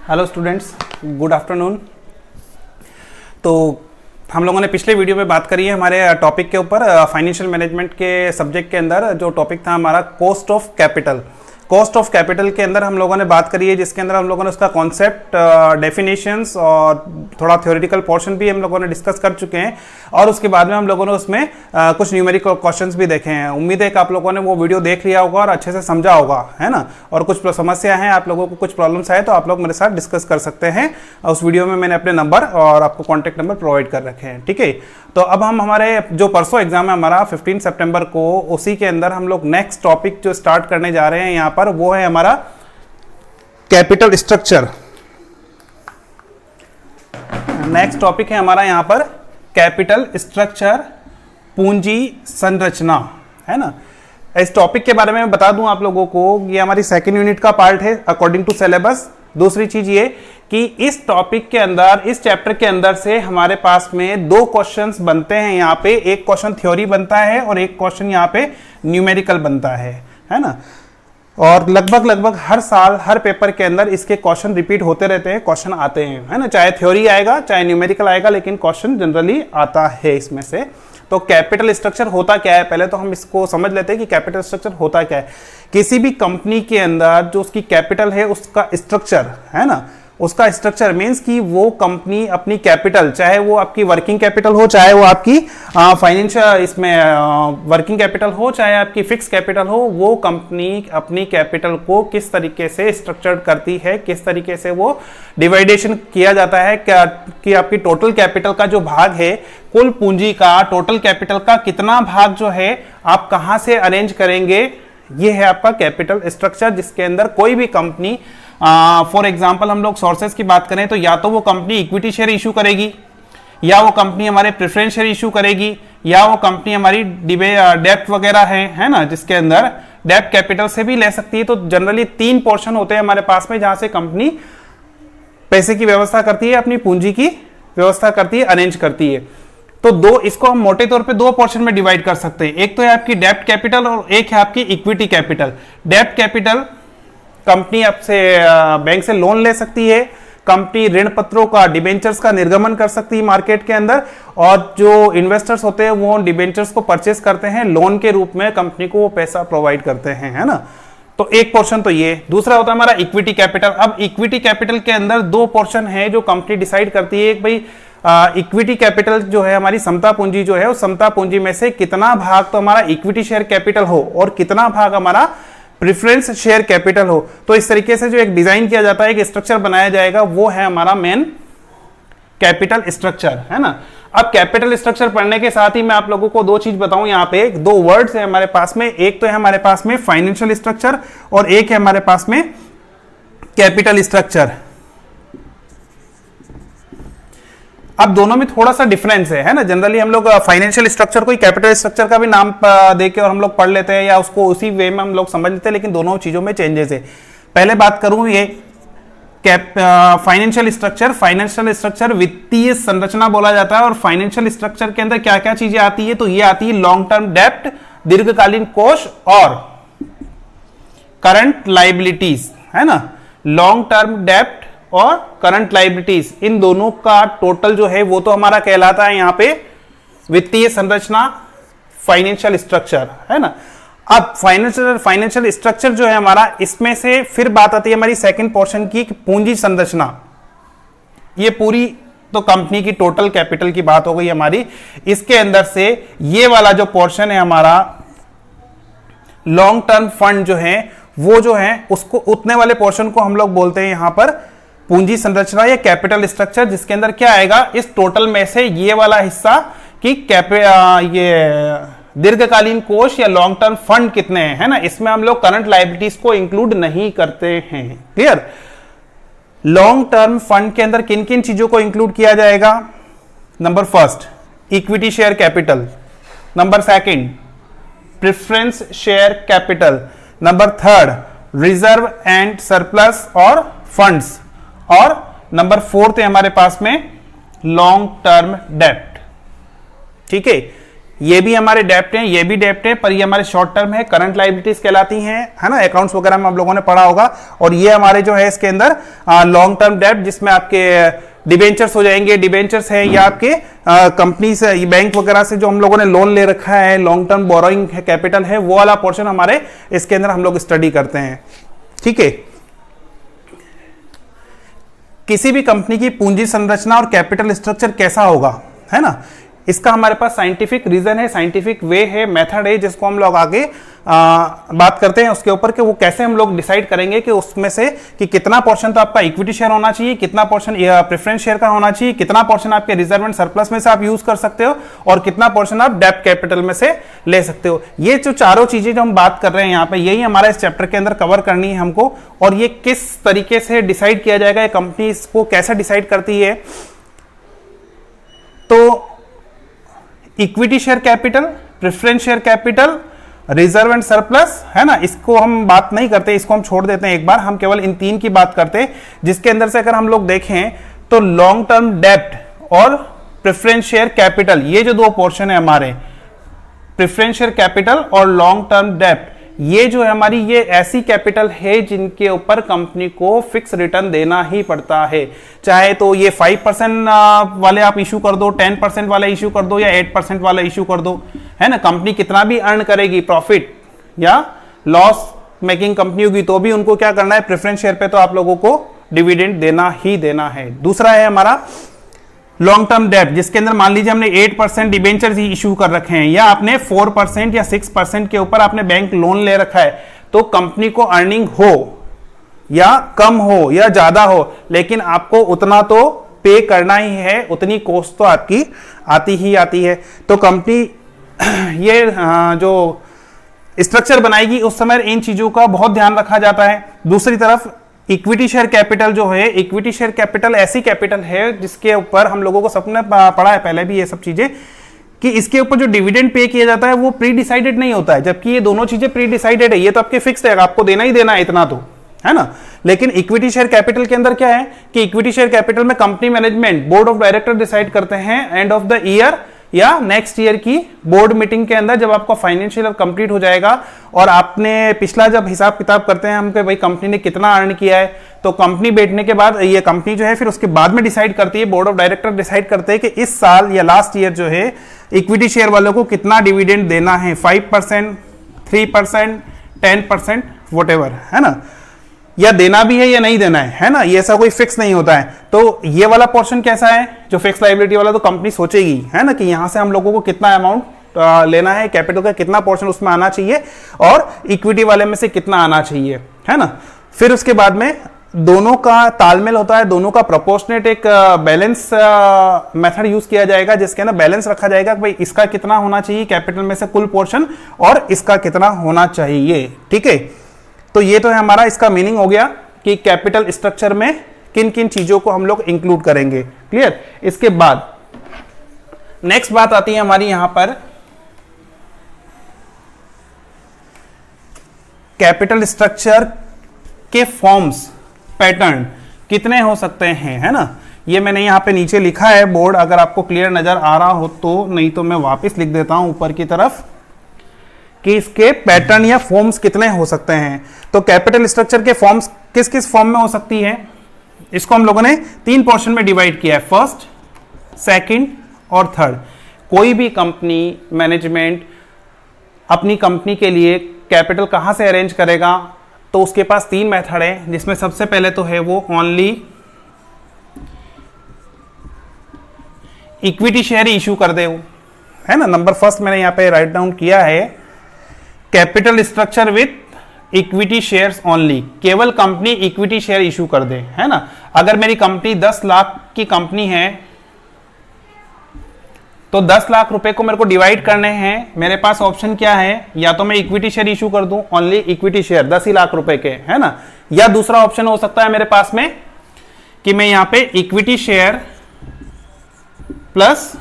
Hello students, good afternoon. तो हम लोगों ने पिछले वीडियो में बात करी है हमारे टॉपिक के ऊपर, फाइनेंशियल मैनेजमेंट के सब्जेक्ट के अंदर जो टॉपिक था हमारा cost of capital. Cost of capital के अंदर हम लोगों ने बात करी है, जिसके अंदर हम लोगों ने उसका कॉन्सेप्ट, डेफिनेशंस और थोड़ा थ्योरेटिकल पोर्शन भी हम लोगों ने डिस्कस कर चुके हैं। और उसके बाद में हम लोगों ने उसमें कुछ न्यूमेरिकल क्वेश्चंस भी देखे हैं। उम्मीद है कि आप लोगों ने वो वीडियो देख लिया होगा और अच्छे से समझा होगा, है ना। और कुछ समस्या हैं, आप लोगों को कुछ प्रॉब्लम्स आए तो आप लोग मेरे साथ डिस्कस कर सकते हैं। उस वीडियो में मैंने अपने नंबर और आपको कॉन्टैक्ट नंबर प्रोवाइड कर रखे हैं, ठीक है। तो अब हम हमारे जो परसों एग्जाम है हमारा 15 सितंबर को, उसी के अंदर हम लोग नेक्स्ट टॉपिक जो स्टार्ट करने जा रहे हैं यहाँ पर, वो है हमारा कैपिटल स्ट्रक्चर। नेक्स्ट टॉपिक है हमारा यहाँ पर कैपिटल स्ट्रक्चर, पूंजी संरचना, है ना। इस टॉपिक के बारे में बता दूं आप लोगों को, ये हमारी सेकेंड यूनिट का पार्ट है अकॉर्डिंग टू सिलेबस। दूसरी चीज ये कि इस टॉपिक के अंदर, इस चैप्टर के अंदर से हमारे पास में दो क्वेश्चंस बनते हैं यहाँ पे। एक क्वेश्चन थ्योरी बनता है और एक क्वेश्चन यहाँ पे न्यूमेरिकल बनता है ना। और लगभग हर साल हर पेपर के अंदर इसके क्वेश्चन रिपीट होते रहते हैं, क्वेश्चन आते हैं, है ना। चाहे थ्योरी आएगा चाहे न्यूमेरिकल आएगा, लेकिन क्वेश्चन जनरली आता है इसमें से। तो कैपिटल स्ट्रक्चर होता क्या है, पहले तो हम इसको समझ लेते हैं कि कैपिटल स्ट्रक्चर होता क्या है। किसी भी कंपनी के अंदर जो उसकी कैपिटल है, उसका स्ट्रक्चर, है ना, उसका स्ट्रक्चर मींस कि वो कंपनी अपनी कैपिटल, चाहे वो आपकी वर्किंग कैपिटल हो, चाहे वो आपकी फाइनेंशियल इसमें वर्किंग कैपिटल हो, चाहे आपकी फिक्स कैपिटल हो, वो कंपनी अपनी कैपिटल को किस तरीके से स्ट्रक्चर्ड करती है, किस तरीके से वो डिवाइडेशन किया जाता है क्या कि आपकी टोटल कैपिटल का जो भाग है, कुल पूंजी का टोटल कैपिटल का कितना भाग जो है आप कहां से अरेंज करेंगे, ये है आपका कैपिटल स्ट्रक्चर। जिसके अंदर कोई भी कंपनी, फॉर एग्जांपल हम लोग सोर्सेस की बात करें तो या तो वो कंपनी इक्विटी शेयर इशू करेगी, या वो कंपनी हमारे प्रेफरेंस शेयर इशू करेगी, या वो कंपनी हमारी डेप्ट वगैरह है ना, जिसके अंदर डेप्ट कैपिटल से भी ले सकती है। तो जनरली तीन पोर्शन होते हैं हमारे पास में जहां से कंपनी पैसे की व्यवस्था करती है, अपनी पूंजी की व्यवस्था करती है, अरेंज करती है। तो दो, इसको हम मोटे तौर पे दो पोर्शन में डिवाइड कर सकते हैं। एक तो है आपकी डेप्ट कैपिटल और एक है आपकी इक्विटी कैपिटल। डेप्ट कैपिटल, कंपनी आपसे बैंक से लोन ले सकती है, कंपनी ऋण पत्रों का, डिबेंचर्स का निर्गमन कर सकती है मार्केट के अंदर, और जो इन्वेस्टर्स होते हैं वो डिबेंचर्स को परचेस करते हैं, लोन के रूप में कंपनी को वो पैसा प्रोवाइड करते हैं, है ना। तो एक पोर्शन तो ये। दूसरा होता है हमारा इक्विटी कैपिटल। अब इक्विटी कैपिटल के अंदर दो पोर्शन है जो कंपनी डिसाइड करती है। एक भाई इक्विटी कैपिटल जो है हमारी समता पूंजी जो है, उस समता पूंजी में से कितना भाग तो हमारा इक्विटी शेयर कैपिटल हो और कितना भाग हमारा प्रेफरेंस शेयर कैपिटल हो। तो इस तरीके से जो एक डिजाइन किया जाता है, एक स्ट्रक्चर बनाया जाएगा, वो है हमारा मेन कैपिटल स्ट्रक्चर, है ना। अब कैपिटल स्ट्रक्चर पढ़ने के साथ ही मैं आप लोगों को दो चीज बताऊं। यहाँ पे दो वर्ड्स है हमारे पास में, एक तो है हमारे पास में फाइनेंशियल स्ट्रक्चर और एक है हमारे पास में कैपिटल स्ट्रक्चर। अब दोनों में थोड़ा सा डिफरेंस है ना। जनरली हम लोग फाइनेंशियल स्ट्रक्चर को ही कैपिटल स्ट्रक्चर का भी नाम देके और हम लोग पढ़ लेते हैं, या उसको उसी वे में हम लोग समझ लेते हैं, लेकिन दोनों चीजों में चेंजेस है। पहले बात करूं ये फाइनेंशियल स्ट्रक्चर। फाइनेंशियल स्ट्रक्चर वित्तीय संरचना बोला जाता है, और फाइनेंशियल स्ट्रक्चर के अंदर क्या क्या चीजें आती है, तो ये आती है लॉन्ग टर्म डेप्ट, दीर्घकालीन कोष और करंट लाइबिलिटीज, है ना। लॉन्ग टर्म डेप्ट और करंट लाइबिलिटीज, इन दोनों का टोटल जो है वो तो हमारा कहलाता है यहाँ पे वित्तीय संरचना, फाइनेंशियल स्ट्रक्चर, है ना। अब फाइनेंशियल स्ट्रक्चर जो है हमारा, इसमें से फिर बात आती है हमारी सेकंड पोर्शन की, पूंजी संरचना। ये पूरी तो कंपनी की टोटल कैपिटल की बात हो गई हमारी। इसके अंदर से ये वाला जो पोर्शन है हमारा लॉन्ग टर्म फंड जो है, वो जो है उसको, उतने वाले पोर्शन को हम लोग बोलते हैं यहां पर पूंजी संरचना या कैपिटल स्ट्रक्चर। जिसके अंदर क्या आएगा, इस टोटल में से ये वाला हिस्सा कि ये दीर्घकालीन कोष या लॉन्ग टर्म फंड कितने हैं, है ना। इसमें हम लोग करंट लायबिलिटीज को इंक्लूड नहीं करते हैं, क्लियर। लॉन्ग टर्म फंड के अंदर किन किन चीजों को इंक्लूड किया जाएगा, number first equity share capital, number second preference share capital, number third reserve and surplus और फंड्स, और नंबर फोर्थ है हमारे पास में लॉन्ग टर्म डेप्ट, ठीक है। ये भी हमारे डेप्ट हैं, ये भी डेप्ट है, पर ये हमारे शॉर्ट टर्म है, करंट लायबिलिटीज कहलाती हैं, है ना, अकाउंट्स वगैरह में आप लोगों ने पढ़ा होगा। और ये हमारे जो है इसके अंदर लॉन्ग टर्म डेप्ट, जिसमें आपके डिबेंचर्स हो जाएंगे, डिबेंचर्स हैं या आपके कंपनी से, बैंक वगैरह से जो हम लोगों ने लोन ले रखा है, लॉन्ग टर्म बोरोइंग कैपिटल है, वो वाला पोर्शन हमारे इसके अंदर हम लोग स्टडी करते हैं। ठीक है, किसी भी कंपनी की पूंजी संरचना और कैपिटल स्ट्रक्चर कैसा होगा, है ना, इसका हमारे पास साइंटिफिक रीजन है, साइंटिफिक वे है, मेथड है, जिसको हम लोग आगे बात करते हैं उसके ऊपर कि वो कैसे हम लोग डिसाइड करेंगे कि उसमें से कि कितना पोर्शन तो आपका इक्विटी शेयर होना चाहिए, कितना पोर्शन प्रेफरेंस शेयर का होना चाहिए, कितना पोर्शन आपके रिजर्व एंड सरप्लस में से आप यूज कर सकते हो, और कितना पोर्शन आप डेब्ट कैपिटल में से ले सकते हो। ये जो चारों चीजें जो हम बात कर रहे हैं यहाँ पे, यही हमारा इस चैप्टर के अंदर कवर करनी है हमको। और ये किस तरीके से डिसाइड किया जाएगा, कंपनी इसको कैसे डिसाइड करती है, तो equity share capital, preference share capital, reserve and surplus, है ना, इसको हम बात नहीं करते, इसको हम छोड़ देते हैं एक बार, हम केवल इन तीन की बात करते हैं, जिसके अंदर से अगर हम लोग देखें तो लॉन्ग टर्म डेब्ट और प्रेफरेंस शेयर कैपिटल, ये जो दो पोर्शन है हमारे, प्रेफरेंस शेयर कैपिटल और लॉन्ग टर्म डेब्ट, ये जो है हमारी, ये ऐसी कैपिटल है जिनके ऊपर कंपनी को फिक्स रिटर्न देना ही पड़ता है। चाहे तो ये 5% वाले आप इशू कर दो, 10% वाले इशू कर दो, या 8% वाला इशू कर दो, है ना, कंपनी कितना भी अर्न करेगी, प्रॉफिट या लॉस मेकिंग कंपनी होगी, तो भी उनको क्या करना है, प्रेफरेंस शेयर पे तो आप लोगों को डिविडेंड देना ही देना है। दूसरा है हमारा लॉन्ग टर्म डेब्ट, जिसके अंदर मान लीजिए हमने 8% डिबेंचर इशू कर रखे हैं, या आपने 4% या 6% के ऊपर आपने बैंक लोन ले रखा है, तो कंपनी को अर्निंग हो या कम हो या ज्यादा हो, लेकिन आपको उतना तो पे करना ही है, उतनी कॉस्ट तो आपकी आती ही आती है। तो कंपनी ये जो स्ट्रक्चर बनाएगी उस समय इन चीजों का बहुत ध्यान रखा जाता है। दूसरी तरफ इक्विटी शेयर कैपिटल जो है, इक्विटी शेयर कैपिटल ऐसी कैपिटल है जिसके ऊपर हम लोगों को सबने पढ़ा है पहले भी ये सब चीजें, कि इसके ऊपर जो डिविडेंड पे किया जाता है वो प्री डिसाइडेड नहीं होता है, जबकि ये दोनों चीजें प्री डिसाइडेड है, ये तो आपके फिक्स है, आपको देना ही देना है इतना तो, है ना। लेकिन इक्विटी शेयर कैपिटल के अंदर क्या है कि इक्विटी शेयर कैपिटल में company management, board of director decide करते हैं एंड ऑफ द ईयर या नेक्स्ट ईयर की बोर्ड मीटिंग के अंदर, जब आपका फाइनेंशियल कंप्लीट हो जाएगा और आपने पिछला जब हिसाब किताब करते हैं हम कि भाई कंपनी ने कितना अर्न किया है, तो कंपनी बैठने के बाद ये कंपनी जो है फिर उसके बाद में डिसाइड करती है, बोर्ड ऑफ डायरेक्टर डिसाइड करते हैं कि इस साल या लास्ट ईयर जो है इक्विटी शेयर वालों को कितना डिविडेंड देना है, 5%, 3%, 10%, वॉटेवर, है ना, या देना भी है या नहीं देना है ना, ये ऐसा कोई फिक्स नहीं होता है। तो ये वाला पोर्शन कैसा है जो फिक्स लायबिलिटी वाला, तो कंपनी सोचेगी, है ना, कि यहां से हम लोगों को कितना अमाउंट लेना है, कैपिटल का कितना पोर्शन उसमें आना चाहिए और इक्विटी वाले में से कितना आना चाहिए, है ना। फिर उसके बाद में दोनों का तालमेल होता है, दोनों का प्रोपोर्शनेट एक बैलेंस मेथड यूज किया जाएगा, जिसके अंदर बैलेंस रखा जाएगा कि भाई इसका कितना होना चाहिए कैपिटल में से कुल पोर्शन और इसका कितना होना चाहिए। ठीक है, तो ये तो है हमारा इसका मीनिंग हो गया कि कैपिटल स्ट्रक्चर में किन किन चीजों को हम लोग इंक्लूड करेंगे। क्लियर। इसके बाद नेक्स्ट बात आती है हमारी यहां पर कैपिटल स्ट्रक्चर के फॉर्म्स, पैटर्न कितने हो सकते हैं, है ना। ये मैंने यहां पे नीचे लिखा है बोर्ड, अगर आपको क्लियर नजर आ रहा हो तो, नहीं तो मैं वापस लिख देता हूं ऊपर की तरफ कि इसके पैटर्न या फॉर्म्स कितने हो सकते हैं। तो कैपिटल स्ट्रक्चर के फॉर्म्स किस किस फॉर्म में हो सकती है, इसको हम लोगों ने 3 पोर्शन में डिवाइड किया है, फर्स्ट, सेकंड और थर्ड। कोई भी कंपनी मैनेजमेंट अपनी कंपनी के लिए कैपिटल कहां से अरेंज करेगा, तो उसके पास 3 मेथड है, जिसमें सबसे पहले तो है वो ओनली इक्विटी शेयर इशू कर दे, है ना। नंबर फर्स्ट मैंने यहां पे राइट डाउन किया है, capital structure with equity shares only, केवल कंपनी इक्विटी शेयर इशू कर दे, है ना। अगर मेरी कंपनी 10 लाख की कंपनी है तो 10 लाख रुपए को मेरे को डिवाइड करने हैं, मेरे पास ऑप्शन क्या है, या तो मैं इक्विटी शेयर इशू कर दूं, ओनली इक्विटी शेयर 10 ही लाख रुपए के, है ना, या दूसरा ऑप्शन हो सकता है मेरे पास में कि मैं यहां पे equity share plus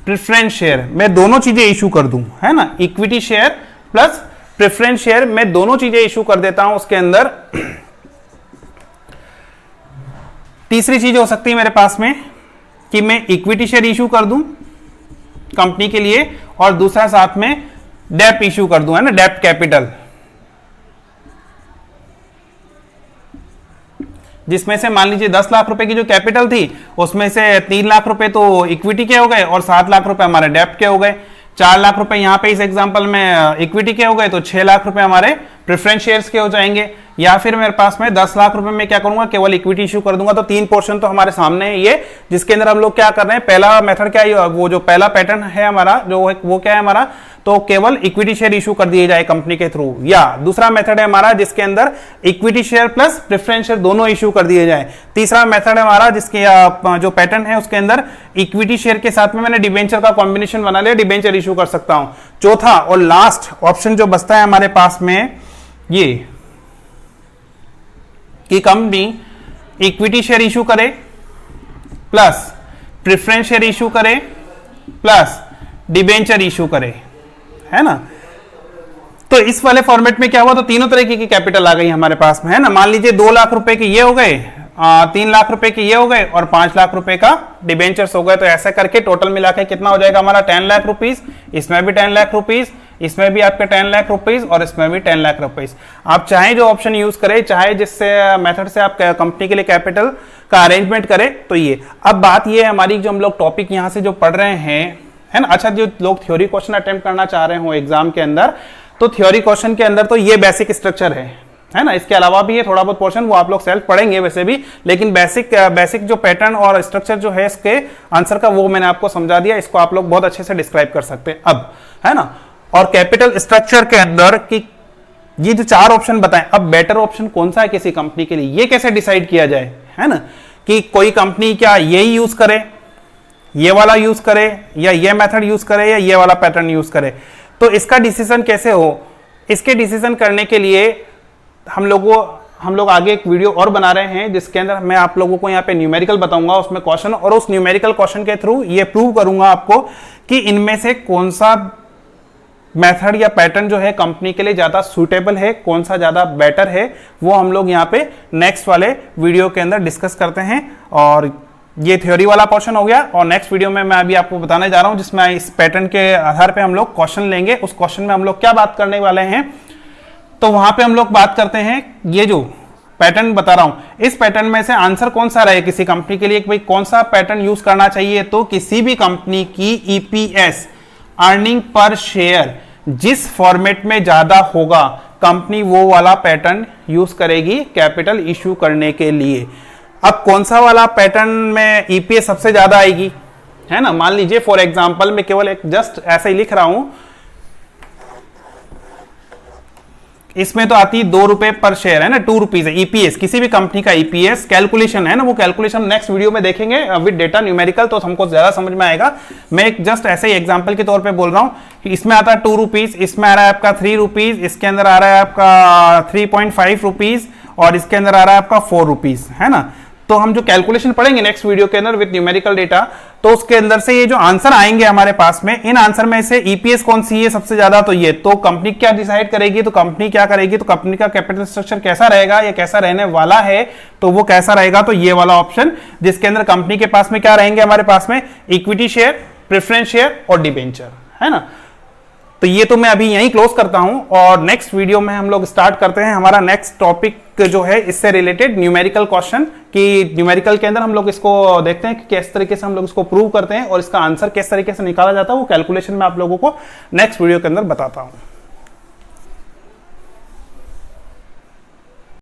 preference share, मैं दोनों चीजें इशू कर दूं, है ना, equity share plus preference share, मैं दोनों चीजें इशू कर देता हूं उसके अंदर। तीसरी चीज हो सकती है मेरे पास में कि मैं इक्विटी शेयर इशू कर दूं कंपनी के लिए, और दूसरा साथ में डेप्ट इश्यू कर दूं, है ना, डेप्ट कैपिटल, जिसमें से मान लीजिए 10 लाख रुपए की जो कैपिटल थी उसमें से 3 लाख रुपए तो इक्विटी के हो गए और 7 लाख रुपए हमारे डेप्ट के हो गए। 4 लाख रुपए यहाँ पे इस एग्जांपल में इक्विटी के हो गए, तो 6 लाख रुपए हमारे प्रेफरेंस शेयर्स के हो जाएंगे। या फिर मेरे पास में 10 लाख रुपए में क्या करूंगा, केवल इक्विटी इशू कर दूंगा। तो 3 पोर्शन तो हमारे सामने है ये, जिसके अंदर हम लोग क्या कर रहे हैं, पहला मेथड क्या है, वो जो पहला पैटर्न है हमारा जो है वो क्या है हमारा, तो केवल इक्विटी शेयर इशू कर दिए जाए कंपनी के थ्रू। या दूसरा मेथड है हमारा जिसके अंदर equity share plus preference share दोनों इशू कर दिए जाए। तीसरा मेथड है हमारा जिसके जो पैटर्न है उसके अंदर इक्विटी शेयर के साथ में मैंने डिबेंचर का कॉम्बिनेशन बना लिया, डिबेंचर इशू कर सकता हूं। चौथा और लास्ट ऑप्शन जो बचता है हमारे पास में ये कि कंपनी इक्विटी शेयर इशू करे प्लस प्रेफरेंस शेयर इशू करे प्लस डिबेंचर इशू करे, है ना। तो इस वाले फॉर्मेट में क्या हुआ, तो तीनों तरीके की कैपिटल आ गई हमारे पास में, है ना। मान लीजिए 2 लाख रुपए के ये हो गए, 3 लाख रुपए के ये हो गए और 5 लाख रुपए का डिबेंचर्स हो गए। तो ऐसा करके टोटल मिला के कितना हो जाएगा हमारा 10 लाख रुपीज, इसमें भी 10 लाख रुपीज, इसमें भी आपके 10 लाख रुपीज और इसमें भी 10 लाख रुपीज। आप चाहे जो ऑप्शन यूज करें, चाहे जिससे मेथड से आप कंपनी के लिए कैपिटल का अरेंजमेंट करें, तो ये। अब बात ये है हमारी, जो हम लोग टॉपिक यहाँ से जो पढ़ रहे हैं, है ना। अच्छा, जो लोग थ्योरी क्वेश्चन अटेम्प्ट करना चाह रहे हो एग्जाम के अंदर, तो थ्योरी क्वेश्चन के अंदर तो ये बेसिक स्ट्रक्चर है ना। इसके अलावा भी ये थोड़ा बहुत पोर्शन वो आप लोग सेल्फ पढ़ेंगे वैसे भी, लेकिन बेसिक जो पैटर्न और स्ट्रक्चर जो है इसके आंसर का वो मैंने आपको समझा दिया। इसको आप लोग बहुत अच्छे से डिस्क्राइब कर सकते हैं अब, है ना। और कैपिटल स्ट्रक्चर के अंदर कि ये जो 4 ऑप्शन बताएं, अब बेटर ऑप्शन कौन सा है किसी कंपनी के लिए, ये कैसे डिसाइड किया जाए, है ना। कि कोई कंपनी क्या यही यूज करे, ये वाला यूज करे, या ये मेथड यूज करे, या ये वाला पैटर्न यूज करे, तो इसका डिसीजन कैसे हो। इसके डिसीजन करने के लिए हम लोग आगे एक वीडियो और बना रहे हैं जिसके अंदर मैं आप लोगों को यहाँ पे न्यूमेरिकल बताऊंगा उसमें क्वेश्चन, और उस न्यूमेरिकल क्वेश्चन के थ्रू ये प्रूव करूंगा आपको कि इनमें से कौन सा मेथड या पैटर्न जो है कंपनी के लिए ज्यादा सूटेबल है, कौन सा ज्यादा बेटर है, वो हम लोग यहाँ पे नेक्स्ट वाले वीडियो के अंदर डिस्कस करते हैं। और ये थ्योरी वाला पोर्शन हो गया, और नेक्स्ट वीडियो में मैं अभी आपको बताने जा रहा हूं जिसमें इस पैटर्न के आधार पे हम लोग क्वेश्चन लेंगे। उस क्वेश्चन में हम लोग क्या बात करने वाले हैं, तो वहां पे हम लोग बात करते हैं ये जो पैटर्न बता रहा हूं, इस पैटर्न में से आंसर कौन सा रहे किसी कंपनी के लिए, भाई कौन सा पैटर्न यूज करना चाहिए। तो किसी भी कंपनी की ईपीएस अर्निंग पर शेयर जिस फॉर्मेट में ज्यादा होगा, कंपनी वो वाला पैटर्न यूज करेगी कैपिटल इश्यू करने के लिए। अब कौन सा वाला पैटर्न में ईपीएस सबसे ज्यादा आएगी, है ना। मान लीजिए फॉर एग्जांपल मैं केवल एक जस्ट ऐसे ही लिख रहा हूं, इसमें तो आती 2 रुपए पर शेयर, है ना, 2 रुपीज है ईपीएस, किसी भी कंपनी का ईपीएस कैलकुलेशन है ना, वो कैलकुलेशन नेक्स्ट वीडियो में देखेंगे विद डेटा न्यूमेरिकल, तो हमको ज्यादा समझ में आएगा। मैं एक जस्ट ऐसे ही एग्जांपल के तौर पे बोल रहा हूं कि इसमें आता है 2 रुपीज, इसमें आ रहा है आपका 3 रुपीज, इसके अंदर आ रहा है आपका 3.5 रुपीज और इसके अंदर आ रहा है आपका 4 रुपीज, है ना। तो हम जो कैलकुलेशन पढ़ेंगे नेक्स्ट वीडियो के अंदर विद न्यूमेरिकल डेटा, तो उसके अंदर से ये जो आंसर आएंगे हमारे पास में, इन आंसर में से ईपीएस कौन सी है सबसे ज्यादा, तो ये। तो कंपनी क्या डिसाइड करेगी, तो कंपनी क्या करेगी, तो कंपनी का कैपिटल स्ट्रक्चर कैसा रहेगा या कैसा रहने वाला है, तो वो कैसा रहेगा, तो ये वाला ऑप्शन जिसके अंदर कंपनी के पास में क्या रहेंगे हमारे पास में, इक्विटी शेयर, प्रेफरेंस शेयर और डिबेंचर, है ना। तो ये तो मैं अभी यहीं क्लोज करता हूं, और नेक्स्ट वीडियो में हम लोग स्टार्ट करते हैं हमारा नेक्स्ट टॉपिक जो है इससे रिलेटेड न्यूमेरिकल क्वेश्चन, कि न्यूमेरिकल के अंदर हम लोग इसको देखते हैं कि किस तरीके से हम लोग इसको प्रूव करते हैं और इसका आंसर किस तरीके से निकाला जाता है, वो कैलकुलेशन में आप लोगों को नेक्स्ट वीडियो के अंदर बताता हूं।